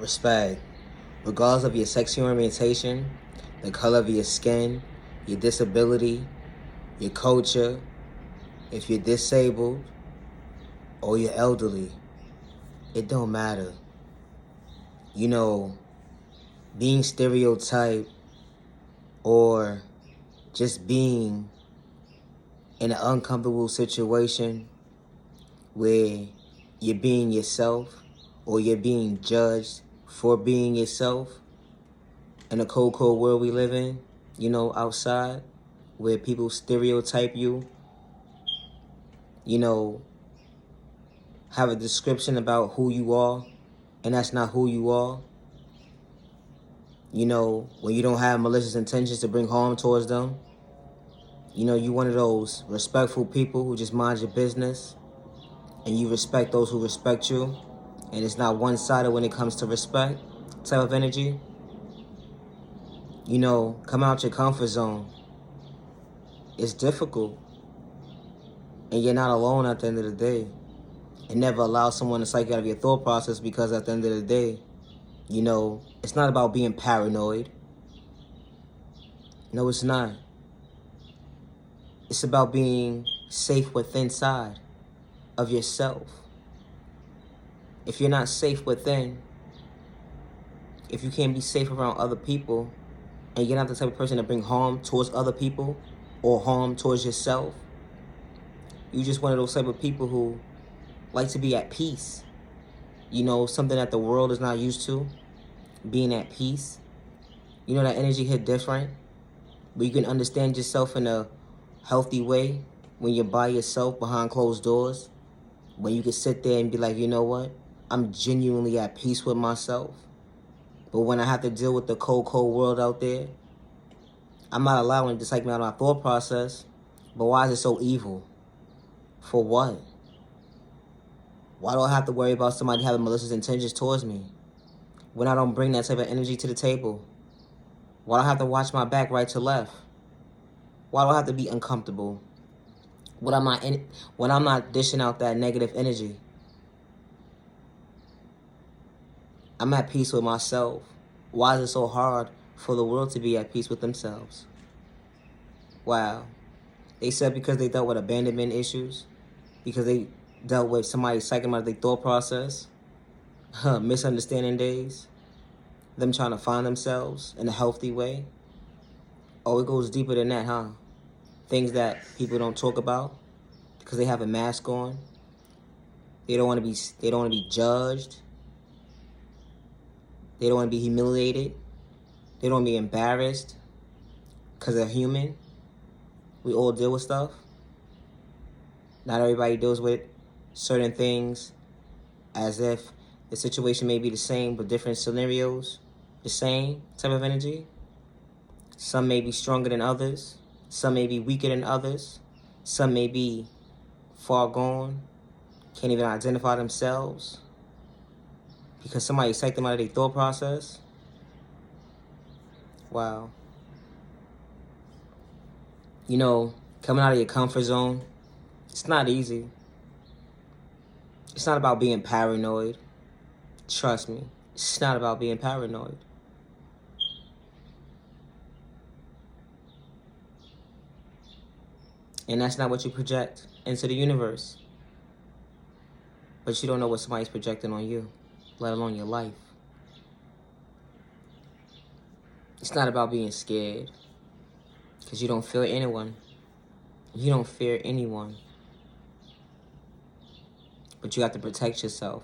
respect, regardless of your sexual orientation, the color of your skin, your disability, your culture, if you're disabled or you're elderly, it don't matter. You know, being stereotyped or just being in an uncomfortable situation where you're being yourself or you're being judged for being yourself in a cold world we live in, outside, where people stereotype you, you know, have a description about who you are, and that's not who you are. When you don't have malicious intentions to bring harm towards them, you one of those respectful people who just mind your business, and you respect those who respect you, and it's not one-sided when it comes to respect type of energy. Come out your comfort zone. It's difficult, and you're not alone at the end of the day. And never allow someone to psych you out of your thought process, because at the end of the day, it's not about being paranoid. No, it's not. It's about being safe within inside of yourself. If you're not safe within, if you can't be safe around other people, and you're not the type of person to bring harm towards other people or harm towards yourself, you're just one of those type of people who like to be at peace. Something that the world is not used to, being at peace. That energy hit different, but you can understand yourself in a healthy way when you're by yourself behind closed doors, when you can sit there and be like, you know what? I'm genuinely at peace with myself. But when I have to deal with the cold world out there, I'm not allowing it to psych me out of my thought process. But why is it so evil? For what? Why do I have to worry about somebody having malicious intentions towards me when I don't bring that type of energy to the table? Why do I have to watch my back right to left? Why do I have to be uncomfortable when I'm not dishing out that negative energy? I'm at peace with myself. Why is it so hard for the world to be at peace with themselves? Wow. They said because they dealt with abandonment issues, because they dealt with somebody psyching them out of their thought process, misunderstanding days, them trying to find themselves in a healthy way. Oh, it goes deeper than that, huh? Things that people don't talk about because they have a mask on. They don't want to be judged. They don't want to be humiliated. They don't want to be embarrassed because they're human. We all deal with stuff. Not everybody deals with certain things as if the situation may be the same, but different scenarios, the same type of energy. Some may be stronger than others. Some may be weaker than others. Some may be far gone, can't even identify themselves because somebody psyched them out of their thought process. Wow. Coming out of your comfort zone, it's not easy. It's not about being paranoid. Trust me, it's not about being paranoid. And that's not what you project into the universe. But you don't know what somebody's projecting on you, let alone your life. It's not about being scared, because you don't fear anyone. You don't fear anyone. But you have to protect yourself,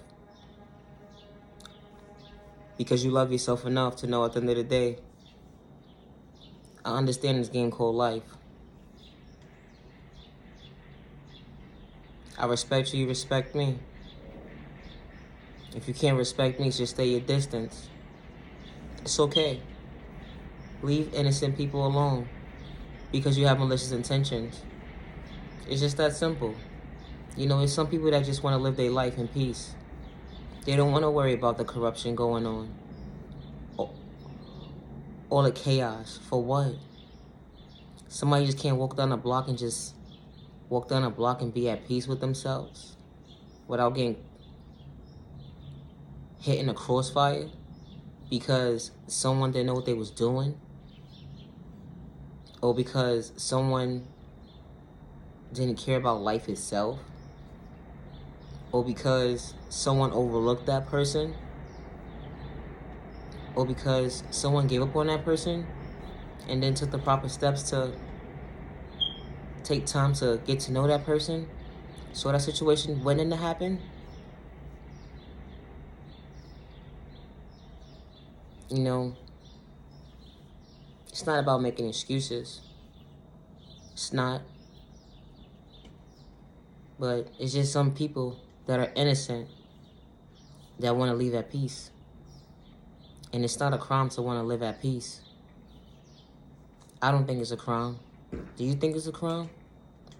because you love yourself enough to know at the end of the day, I understand this game called life. I respect you, you respect me. If you can't respect me, just stay your distance. It's okay. Leave innocent people alone because you have malicious intentions. It's just that simple. There's some people that just want to live their life in peace. They don't want to worry about the corruption going on. All the chaos. For what? Somebody just can't walk down a block and be at peace with themselves without getting hit in a crossfire. because someone didn't know what they was doing, or because someone didn't care about life itself, or because someone overlooked that person, or because someone gave up on that person and then took the proper steps to take time to get to know that person so that situation wouldn't happen. You know, it's not about making excuses. It's not. But it's just some people that are innocent that want to live at peace. And it's not a crime to want to live at peace. I don't think it's a crime. Do you think it's a crime?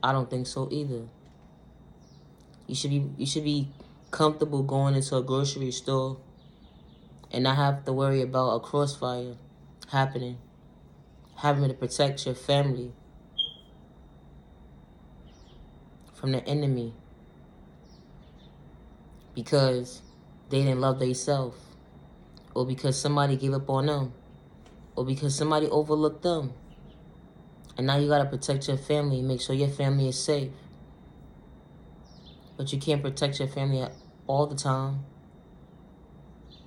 I don't think so either. You should be comfortable going into a grocery store and not have to worry about a crossfire happening, having to protect your family from the enemy because they didn't love themselves, or because somebody gave up on them, or because somebody overlooked them. And now you gotta protect your family and make sure your family is safe. But you can't protect your family all the time.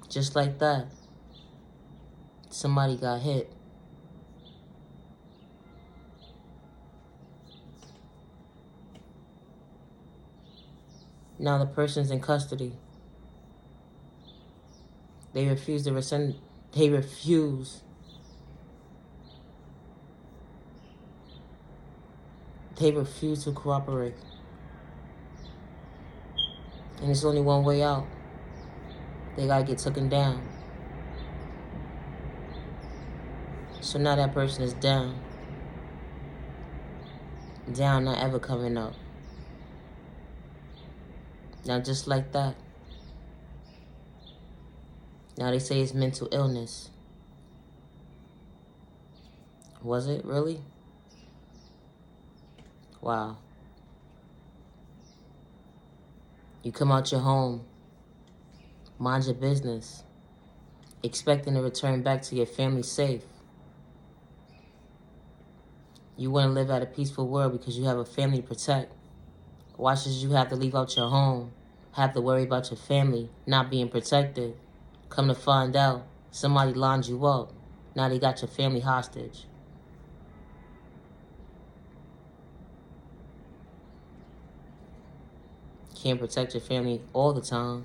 Just like that, somebody got hit. Now the person's in custody. They refuse to rescind. They refuse to cooperate. And there's only one way out. They gotta get taken down. So now that person is down. Down, not ever coming up. Now just like that. Now they say it's mental illness. Was it really? Wow. You come out your home, mind your business, expecting to return back to your family safe. You want to live at a peaceful world because you have a family to protect. Why should you have to leave out your home, have to worry about your family not being protected? Come to find out, somebody lined you up. Now they got your family hostage. Can't protect your family all the time.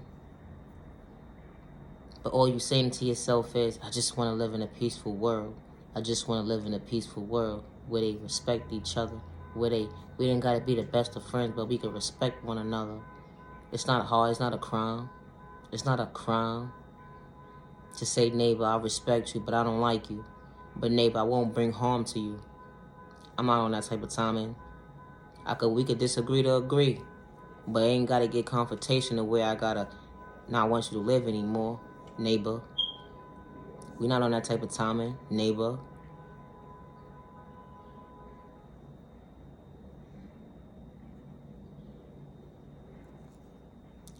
But all you saying to yourself is, I just want to live in a peaceful world. I just want to live in a peaceful world where they respect each other, where we didn't gotta be the best of friends, but we can respect one another. It's not hard, it's not a crime. It's not a crime to say, neighbor, I respect you, but I don't like you. But neighbor, I won't bring harm to you. I'm not on that type of timing. We could disagree to agree, but I ain't gotta get confrontation to where I gotta not want you to live anymore, neighbor. We're not on that type of timing, neighbor.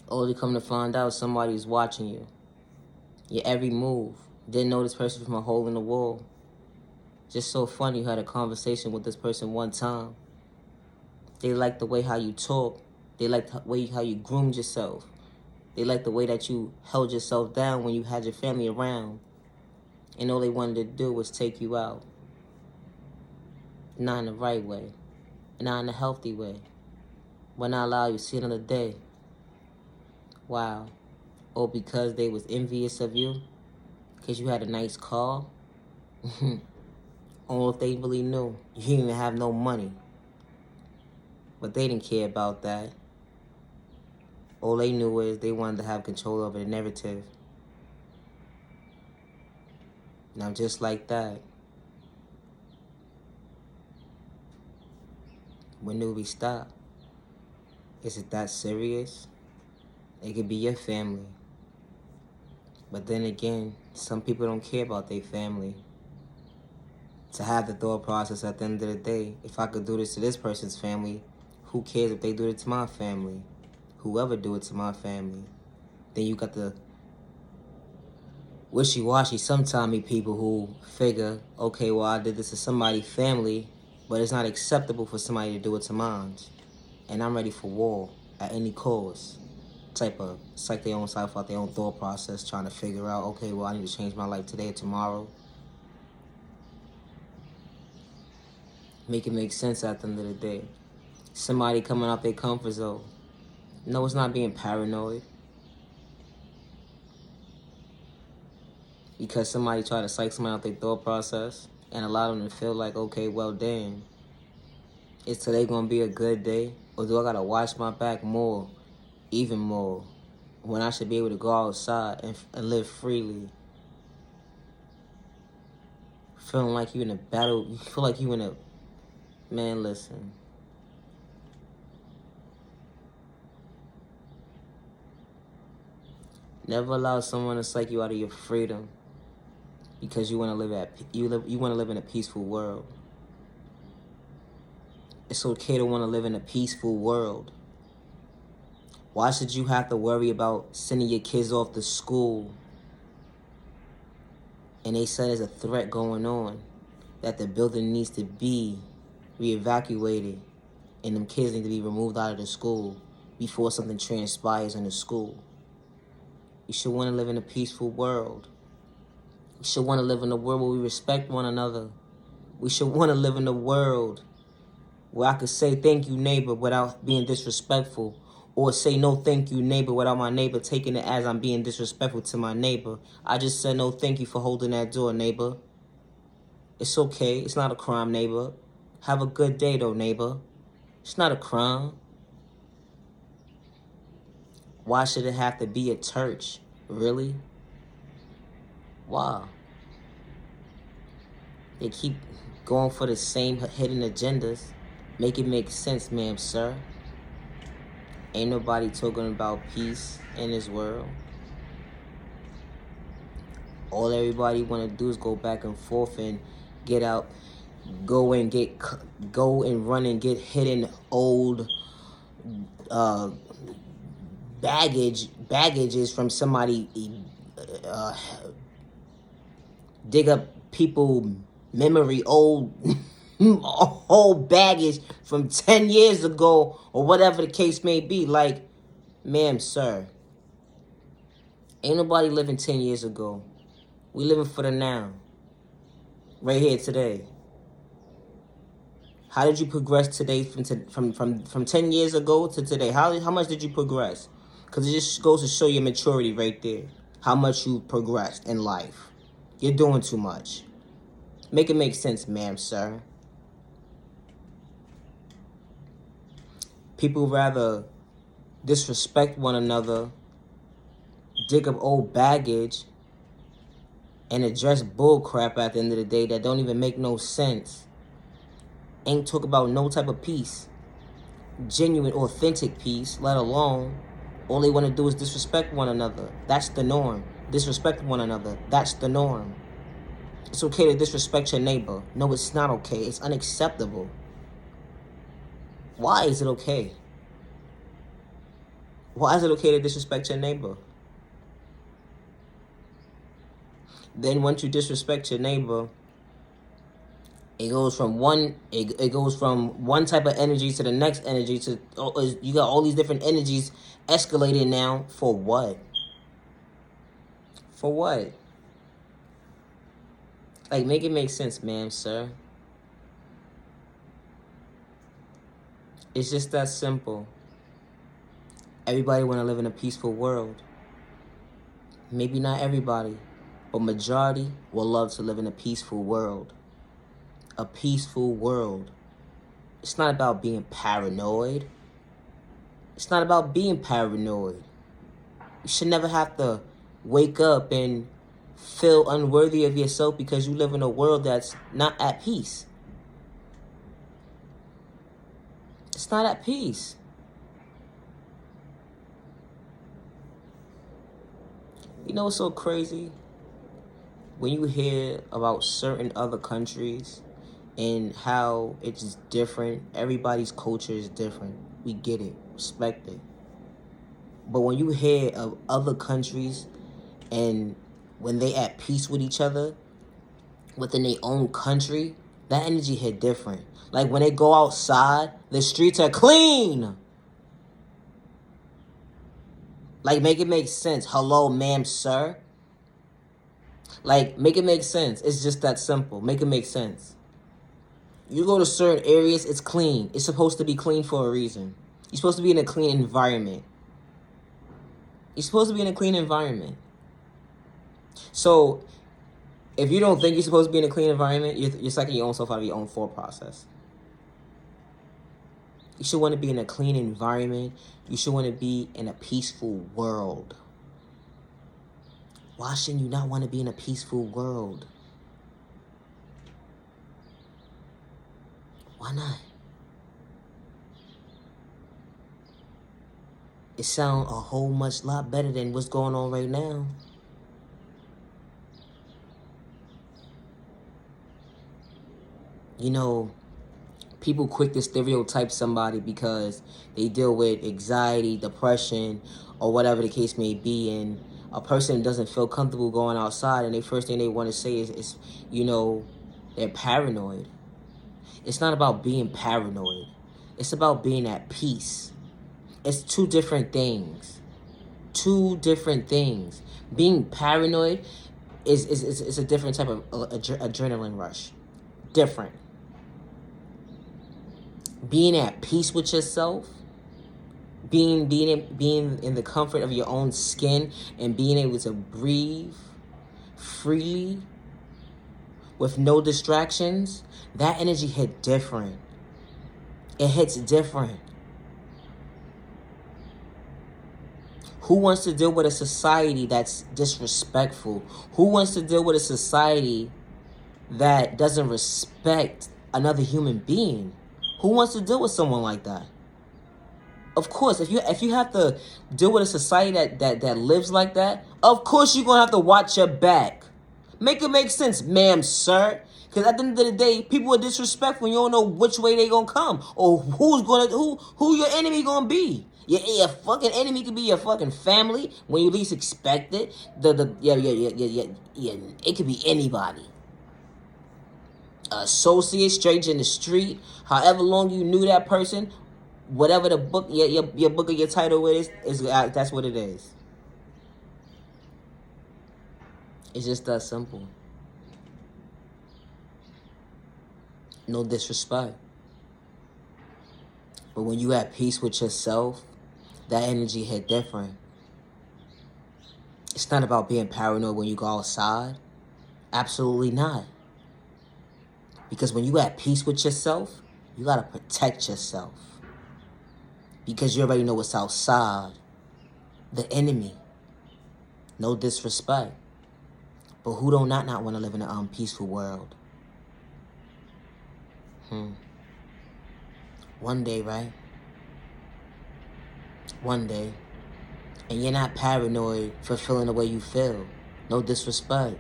Only come to find out somebody's watching you. Your every move. Didn't know this person from a hole in the wall. Just so funny, you had a conversation with this person one time. They like the way how you talk. They like the way how you groomed yourself. They like the way that you held yourself down when you had your family around. And all they wanted to do was take you out. Not in the right way. Not in a healthy way. But not allow you to see another day. Wow. Or because they was envious of you. Because you had a nice car. Or if they really knew you didn't even have no money. But they didn't care about that. All they knew is they wanted to have control over the narrative. Now just like that. When do we stop? Is it that serious? It could be your family. But then again, some people don't care about their family. To have the thought process at the end of the day, if I could do this to this person's family, who cares if they do it to my family? Whoever do it to my family. Then you got the wishy-washy sometimes be people who figure, okay, well, I did this to somebody's family, but it's not acceptable for somebody to do it to mine. And I'm ready for war at any cost. Type of psych their own self out, their own thought process, trying to figure out, okay, well, I need to change my life today or tomorrow. Make it make sense at the end of the day. Somebody coming out their comfort zone. No, it's not being paranoid. Because somebody tried to psych somebody out their thought process and allow them to feel like, okay, well, damn, is today gonna be a good day? Or do I gotta watch my back more, even more, when I should be able to go outside and live freely? Feeling like you in a battle, you feel like you in a, man, listen. Never allow someone to psych you out of your freedom because you want to live in a peaceful world. It's okay to want to live in a peaceful world. Why should you have to worry about sending your kids off to school and they said there's a threat going on, that the building needs to be re-evacuated and them kids need to be removed out of the school before something transpires in the school? You should want to live in a peaceful world. We should want to live in a world where we respect one another. We should want to live in a world where I could say thank you, neighbor, without being disrespectful, or say no thank you, neighbor, without my neighbor taking it as I'm being disrespectful to my neighbor. I just said no thank you for holding that door, neighbor. It's okay. It's not a crime, neighbor. Have a good day, though, neighbor. It's not a crime. Why should it have to be a church? Really? Why? They keep going for the same hidden agendas. Make it make sense, ma'am, sir. Ain't nobody talking about peace in this world. All everybody want to do is go back and forth and get out, go and run and get hidden old baggages from somebody, dig up people memory, old baggage from 10 years ago or whatever the case may be. Like, ma'am, sir, ain't nobody living 10 years ago. We living for the now, right here today. How did you progress today from 10 years ago to today? How much did you progress? Because it just goes to show your maturity right there. How much you progressed in life. You're doing too much. Make it make sense, ma'am, sir. People rather disrespect one another, dig up old baggage, and address bull crap at the end of the day that don't even make no sense. Ain't talk about no type of peace. Genuine, authentic peace, let alone all they want to do is disrespect one another. That's the norm. Disrespect one another. That's the norm. It's okay to disrespect your neighbor. No, it's not okay. It's unacceptable. Why is it okay? Why is it okay to disrespect your neighbor? Then once you disrespect your neighbor, it goes from one type of energy to the next energy to you got all these different energies escalating now for what? For what? Like, make it make sense, ma'am, sir. It's just that simple. Everybody want to live in a peaceful world. Maybe not everybody, but majority will love to live in a peaceful world. A peaceful world. It's not about being paranoid. It's not about being paranoid. You should never have to wake up and feel unworthy of yourself because you live in a world that's not at peace. It's not at peace. You know what's so crazy? When you hear about certain other countries and how it's different, everybody's culture is different. We get it, respect it. But when you hear of other countries and when they at peace with each other, within their own country, that energy hit different. Like when they go outside, the streets are clean. Like, make it make sense. Hello, ma'am, sir. Like, make it make sense. It's just that simple. Make it make sense. You go to certain areas, it's clean. It's supposed to be clean for a reason. You're supposed to be in a clean environment. You're supposed to be in a clean environment. So, if you don't think you're supposed to be in a clean environment, you're sucking your own self out of your own thought process. You should want to be in a clean environment. You should want to be in a peaceful world. Why shouldn't you not want to be in a peaceful world? Why not? It sounds a whole much lot better than what's going on right now. You know, people quick to stereotype somebody because they deal with anxiety, depression, or whatever the case may be, and a person doesn't feel comfortable going outside, and the first thing they want to say is, you know, they're paranoid. It's not about being paranoid. It's about being at peace. It's two different things. Two different things. Being paranoid is a different type of adrenaline rush. Different. Being at peace with yourself, being in the comfort of your own skin, and being able to breathe freely with no distractions, that energy hit different. It hits different. Who wants to deal with a society that's disrespectful? Who wants to deal with a society that doesn't respect another human being? Who wants to deal with someone like that? Of course, if you have to deal with a society that lives like that, of course you're gonna have to watch your back. Make it make sense, ma'am, sir. Because at the end of the day, people are disrespectful. You don't know which way they gonna come or who your enemy gonna be. Your fucking enemy could be your fucking family when you least expect it. It could be anybody. Associate, stranger in the street, however long you knew that person, whatever the book, your book or your title is that's what it is. It's just that simple. No disrespect. But when you at peace with yourself, that energy hit different. It's not about being paranoid when you go outside. Absolutely not. Because when you at peace with yourself, you gotta protect yourself. Because you already know what's outside. The enemy. No disrespect. But who do not want to live in an unpeaceful world? One day, right? One day. And you're not paranoid for feeling the way you feel. No disrespect.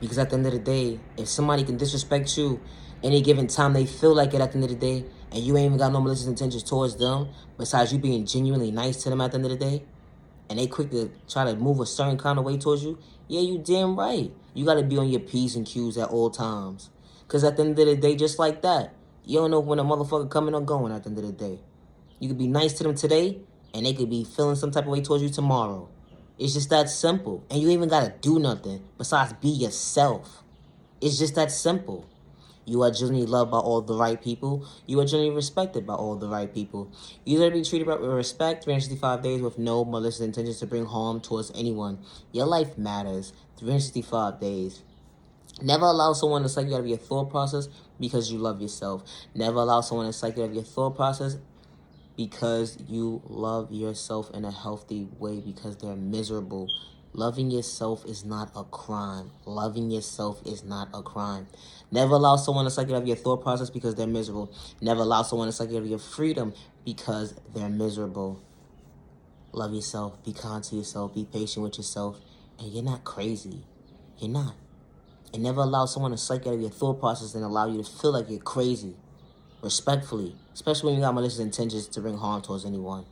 Because at the end of the day, if somebody can disrespect you any given time they feel like it at the end of the day, and you ain't even got no malicious intentions towards them, besides you being genuinely nice to them at the end of the day, and they quick to try to move a certain kind of way towards you, yeah, you damn right. You got to be on your P's and Q's at all times. Because at the end of the day, just like that, you don't know when a motherfucker coming or going at the end of the day. You could be nice to them today, and they could be feeling some type of way towards you tomorrow. It's just that simple. And you ain't even got to do nothing besides be yourself. It's just that simple. You are genuinely loved by all the right people. You are genuinely respected by all the right people. You deserve to be treated with respect 365 days with no malicious intentions to bring harm towards anyone. Your life matters 365 days. Never allow someone to psych you out of your thought process because you love yourself. Never allow someone to psych you out of your thought process because you love yourself in a healthy way, because they're miserable. Loving yourself is not a crime. Loving yourself is not a crime. Never allow someone to suck you out of your thought process because they're miserable. Never allow someone to suck you out of your freedom because they're miserable. Love yourself. Be kind to yourself. Be patient with yourself. And you're not crazy. You're not. And never allow someone to suck you out of your thought process and allow you to feel like you're crazy. Respectfully. Especially when you got malicious intentions to bring harm towards anyone.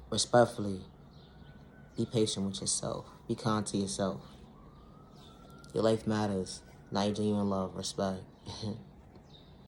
Respectfully. Be patient with yourself. Be kind to yourself. Your life matters. Not your genuine love. Respect.